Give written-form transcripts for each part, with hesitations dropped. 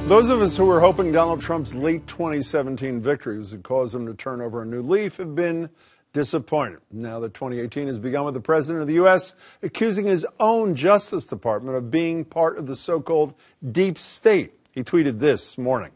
Those of us who were hoping Donald Trump's late 2017 victory was to cause him to turn over a new leaf have been disappointed. Now that 2018 has begun with the president of the U.S. accusing his own Justice Department of being part of the so-called deep state. He tweeted this morning.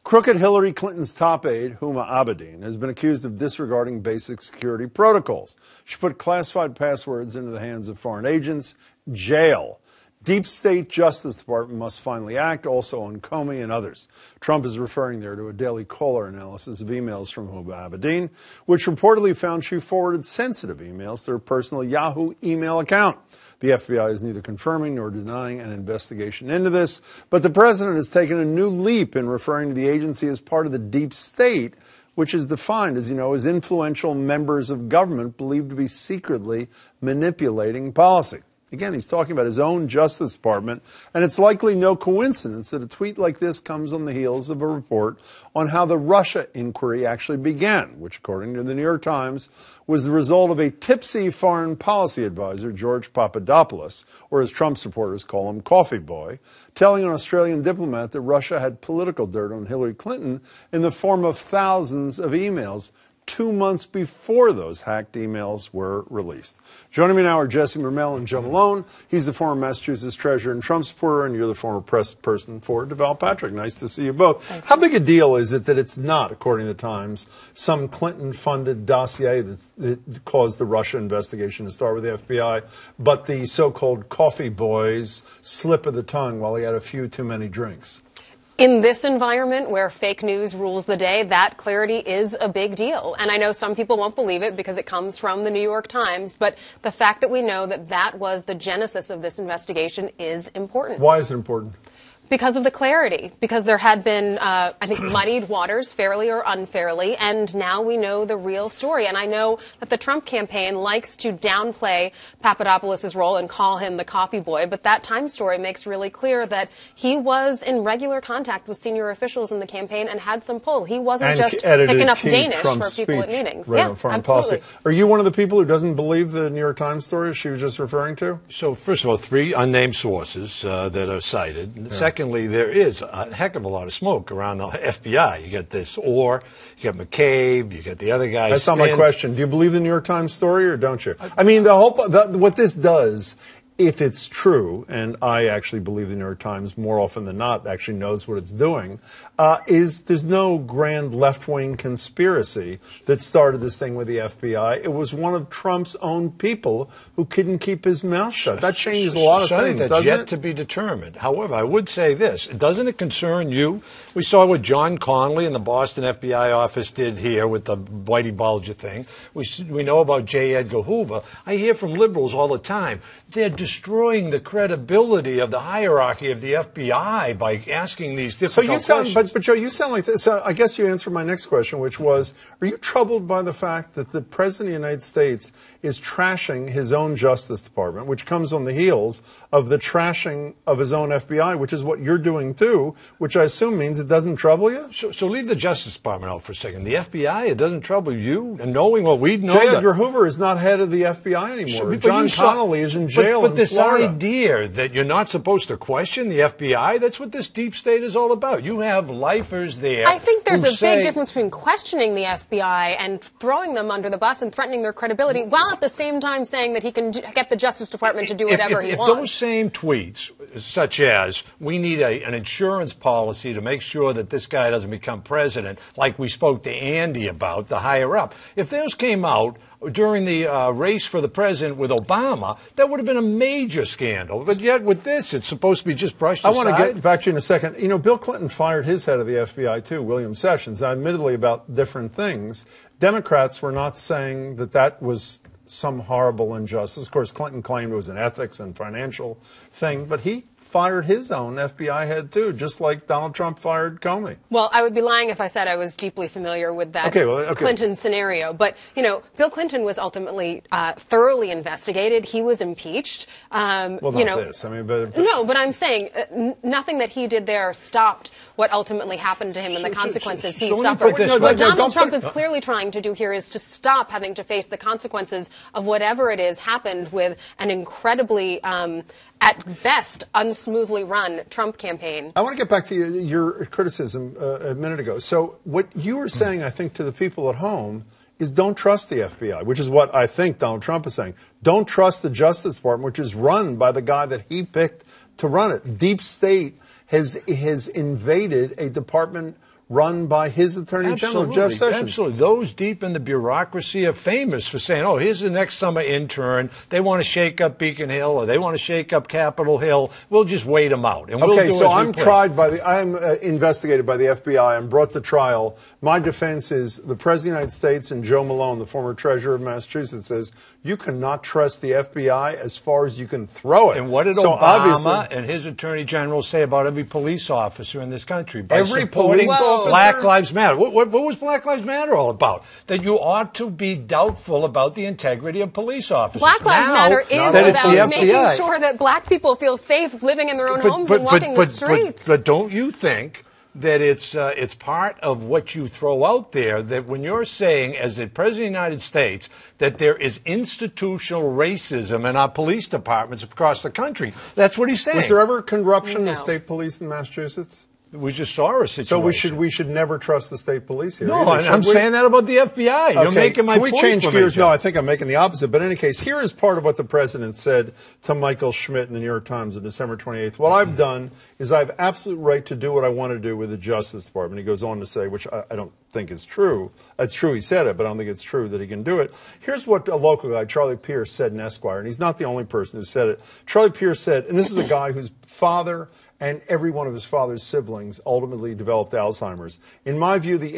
Crooked Hillary Clinton's top aide, Huma Abedin, has been accused of disregarding basic security protocols. She put classified passwords into the hands of foreign agents. Jail. Deep State Justice Department must finally act, also on Comey and others. Trump is referring there to a Daily Caller analysis of emails from Huma Abedin, which reportedly found she forwarded sensitive emails to her personal Yahoo email account. The FBI is neither confirming nor denying an investigation into this, but the president has taken a new leap in referring to the agency as part of the deep state, which is defined, as you know, as influential members of government believed to be secretly manipulating policy. Again, he's talking about his own Justice Department, and it's likely no coincidence that a tweet like this comes on the heels of a report on how the Russia inquiry actually began, which, according to the New York Times, was the result of a tipsy foreign policy advisor, George Papadopoulos, or as Trump supporters call him, Coffee Boy, telling an Australian diplomat that Russia had political dirt on Hillary Clinton in the form of thousands of emails 2 months before those hacked emails were released. Joining me now are Jesse Mermell and Joe Malone. He's the former Massachusetts Treasurer and Trump supporter, and you're the former press person for Deval Patrick. Nice to see you both. Thanks. How big a deal is it that it's not, according to the Times, some Clinton-funded dossier that caused the Russia investigation to start with the FBI, but the so-called Coffee Boy's slip of the tongue while he had a few too many drinks? In this environment where fake news rules the day, that clarity is a big deal. And I know some people won't believe it because it comes from the New York Times, but the fact that we know that that was the genesis of this investigation is important. Why is it important? Because of the clarity, because there had been, I think, muddied waters, fairly or unfairly, and now we know the real story. And I know that the Trump campaign likes to downplay Papadopoulos' role and call him the coffee boy, but that Times story makes really clear that he was in regular contact with senior officials in the campaign and had some pull. He wasn't just picking up Danish for people at meetings. Right, yeah, on foreign absolutely. policy. Are you one of the people who doesn't believe the New York Times story she was just referring to? So, first of all, 3 unnamed sources that are cited. Yeah. Secondly, there is a heck of a lot of smoke around the FBI. You got this Orr, you got McCabe, you got the other guy. That's not my question. Do you believe the New York Times story or don't you? I mean, what this does, if it's true, and I actually believe the New York Times more often than not actually knows what it's doing, is there's no grand left-wing conspiracy that started this thing with the FBI. It was one of Trump's own people who couldn't keep his mouth shut. That changes a lot of things, doesn't it? That's yet to be determined. However, I would say this. Doesn't it concern you? We saw what John Connolly in the Boston FBI office did here with the Whitey Bulger thing. We know about J. Edgar Hoover. I hear from liberals all the time. They're destroying the credibility of the hierarchy of the FBI by asking these difficult questions. But Joe, you sound like this. So I guess you answered my next question, which was, are you troubled by the fact that the President of the United States is trashing his own Justice Department, which comes on the heels of the trashing of his own FBI, which is what you're doing too, which I assume means it doesn't trouble you? So leave the Justice Department out for a second. The FBI, it doesn't trouble you? And knowing what we know... J. Edgar Hoover is not head of the FBI anymore. John Connolly is in jail in this Florida. Idea that you're not supposed to question the FBI, that's what this deep state is all about. You have lifers there. I think there's a big difference between questioning the FBI and throwing them under the bus and threatening their credibility, while at the same time saying that he can get the Justice Department to do whatever he wants. If those same tweets, such as, we need an insurance policy to make sure that this guy doesn't become president, like we spoke to Andy about, the higher up, if those came out during the race for the president with Obama, that would have been a major scandal. But yet with this, it's supposed to be just brushed aside. I want to get back to you in a second. You know, Bill Clinton fired his head of the FBI, too, William Sessions, admittedly about different things. Democrats were not saying that that was some horrible injustice. Of course, Clinton claimed it was an ethics and financial thing, but he fired his own FBI head, too, just like Donald Trump fired Comey. Well, I would be lying if I said I was deeply familiar with that Clinton scenario. But, you know, Bill Clinton was ultimately thoroughly investigated. He was impeached. Well, not this. I mean, but no, but I'm saying nothing that he did there stopped what ultimately happened to him and the consequences he suffered. What Donald Trump is clearly trying to do here is to stop having to face the consequences of whatever it is happened with an incredibly at best, unsmoothly run Trump campaign. I want to get back to your criticism a minute ago. So what you were saying, I think, to the people at home is don't trust the FBI, which is what I think Donald Trump is saying. Don't trust the Justice Department, which is run by the guy that he picked to run it. Deep State has invaded a department run by his Attorney General, Jeff Sessions. Absolutely. Those deep in the bureaucracy are famous for saying, oh, here's the next summer intern. They want to shake up Beacon Hill or they want to shake up Capitol Hill. We'll just wait them out. And okay, so I'm investigated by the FBI. I'm brought to trial. My defense is the President of the United States and Joe Malone, the former Treasurer of Massachusetts, says you cannot trust the FBI as far as you can throw it. And what did Obama and his Attorney General say about every police officer in this country? Every police officer? Black Lives Matter. What was Black Lives Matter all about? That you ought to be doubtful about the integrity of police officers. Black Lives Matter is about making sure that black people feel safe living in their own homes and walking the streets. But don't you think that it's part of what you throw out there, that when you're saying, as the President of the United States, that there is institutional racism in our police departments across the country, that's what he's saying. Was there ever corruption in the state police in Massachusetts? We just saw a situation. So we should never trust the state police here. No, I'm saying that about the FBI. You're making my point. Can we change gears? No, I think I'm making the opposite. But in any case, here is part of what the president said to Michael Schmidt in the New York Times on December 28th. What I've done is I have absolute right to do what I want to do with the Justice Department. He goes on to say, which I don't think is true. It's true he said it, but I don't think it's true that he can do it. Here's what a local guy, Charlie Pierce, said in Esquire, and he's not the only person who said it. Charlie Pierce said, and this is a guy whose father and every one of his father's siblings ultimately developed Alzheimer's. In my view, the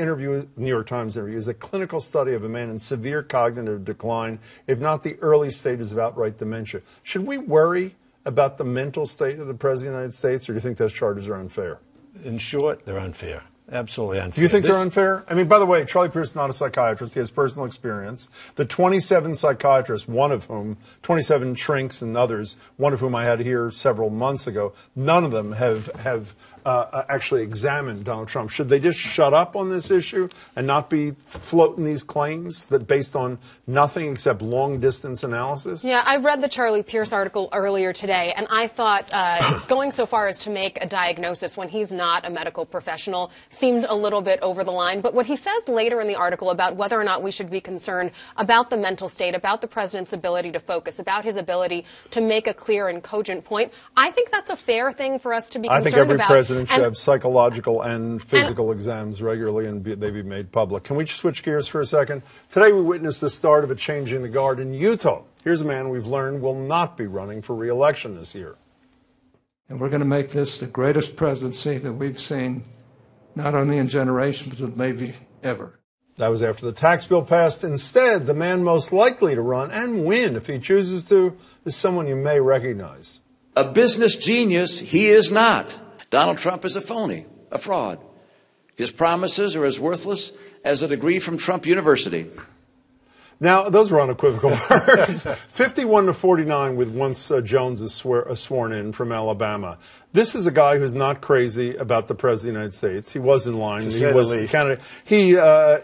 New York Times interview, is a clinical study of a man in severe cognitive decline, if not the early stages of outright dementia. Should we worry about the mental state of the President of the United States, or do you think those charges are unfair? In short, they're unfair. Absolutely unfair. Do you think they're unfair? I mean, by the way, Charlie Pierce is not a psychiatrist. He has personal experience. The 27 psychiatrists, one of whom, 27 shrinks and others, one of whom I had here several months ago, none of them have actually examined Donald Trump. Should they just shut up on this issue and not be floating these claims that based on nothing except long-distance analysis? Yeah, I read the Charlie Pierce article earlier today, and I thought going so far as to make a diagnosis when he's not a medical professional seemed a little bit over the line. But what he says later in the article about whether or not we should be concerned about the mental state, about the president's ability to focus, about his ability to make a clear and cogent point, I think that's a fair thing for us to be concerned about. I think every president should have psychological and physical exams regularly, and they be made public. Can we just switch gears for a second? Today we witnessed the start of a changing the guard in Utah. Here's a man we've learned will not be running for re-election this year. And we're going to make this the greatest presidency that we've seen, not only in generations, but maybe ever. That was after the tax bill passed. Instead, the man most likely to run and win, if he chooses to, is someone you may recognize. A business genius he is not. Donald Trump is a phony, a fraud. His promises are as worthless as a degree from Trump University. Now, those were unequivocal words. 51-49 with once Jones is sworn in from Alabama. This is a guy who's not crazy about the President of the United States. He was in line. He was a candidate. He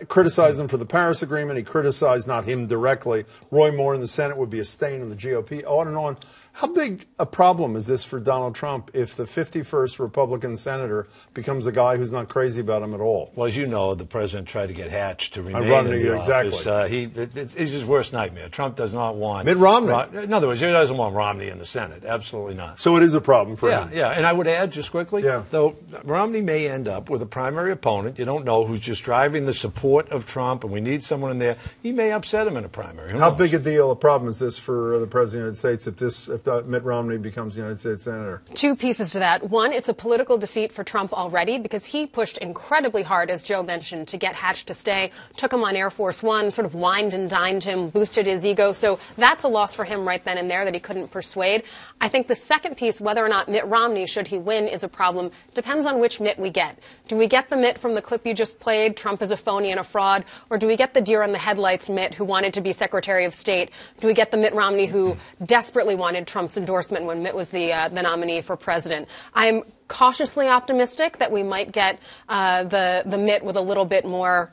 criticized him for the Paris Agreement. He criticized, not him directly, Roy Moore in the Senate would be a stain on the GOP, on and on. How big a problem is this for Donald Trump if the 51st Republican senator becomes a guy who's not crazy about him at all? Well, as you know, the president tried to get Hatch to remain in the office. He's his worst nightmare. Trump does not want Mitt Romney. In other words, he doesn't want Romney in the Senate. Absolutely not. So it is a problem for him. Yeah. And I would add just quickly, though Romney may end up with a primary opponent. You don't know who's just driving the support of Trump, and we need someone in there. He may upset him in a primary. How big a problem is this for the President of the United States if Mitt Romney becomes the United States Senator? Two pieces to that. One, it's a political defeat for Trump already because he pushed incredibly hard, as Joe mentioned, to get Hatch to stay, took him on Air Force One, sort of wined and dined him, boosted his ego. So that's a loss for him right then and there that he couldn't persuade. I think the second piece, whether or not Mitt Romney, should he win, is a problem. Depends on which Mitt we get. Do we get the Mitt from the clip you just played, Trump is a phony and a fraud, or do we get the deer in the headlights Mitt who wanted to be Secretary of State? Do we get the Mitt Romney who desperately wanted Trump's endorsement when Mitt was the nominee for president? I'm cautiously optimistic that we might get the Mitt with a little bit more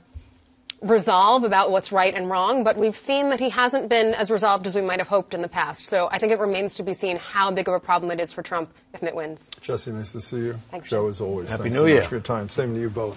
resolve about what's right and wrong, but we've seen that he hasn't been as resolved as we might have hoped in the past. So I think it remains to be seen how big of a problem it is for Trump if Mitt wins. Jesse, nice to see you. Thanks, Joe, Joe. as always. Happy Thanks New so Year. much for your time. Same to you both.